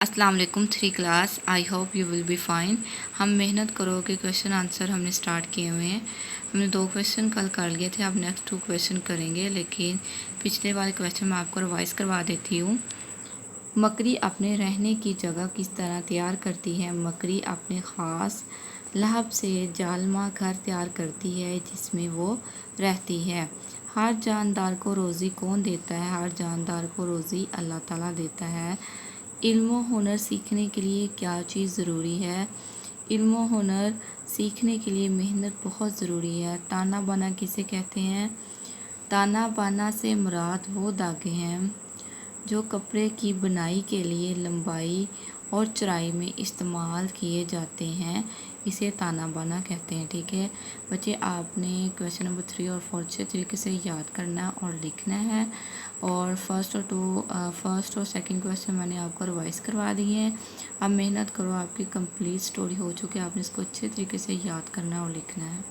अस्सलाम वालेकुम three class. I hope you will be fine. हम मेहनत करो के क्वेश्चन आंसर हमने स्टार्ट किए हुए हैं। हमने 2 क्वेश्चन कल कर लिए थे, अब नेक्स्ट 2 क्वेश्चन करेंगे, लेकिन पिछले वाले क्वेश्चन मैं आपको रिवाइज़ करवा देती हूँ। मकड़ी अपने रहने की जगह किस तरह तैयार करती है? मकड़ी अपने ख़ास लहब से जालमा घर तैयार करती है जिसमें वो रहती है। हर जानदार को रोज़ी कौन देता है? हर जानदार को रोज़ी अल्लाह ताला देता है। इल्म व हुनर सीखने के लिए क्या चीज़ ज़रूरी है? इल्म व हुनर सीखने के लिए मेहनत बहुत ज़रूरी है। ताना बाना किसे कहते हैं? ताना बाना से मुराद वो धागे हैं जो कपड़े की बुनाई के लिए लंबाई और चौड़ाई में इस्तेमाल किए जाते हैं, इसे ताना बाना कहते हैं। ठीक है बच्चे, आपने क्वेश्चन नंबर 3 और 4 अच्छे तरीके से याद करना और लिखना है। और फर्स्ट और सेकंड क्वेश्चन मैंने आपको रिवाइज़ करवा दिए हैं। अब मेहनत करो, आपकी कंप्लीट स्टोरी हो चुकी है, आपने इसको अच्छे तरीके से याद करना और लिखना है।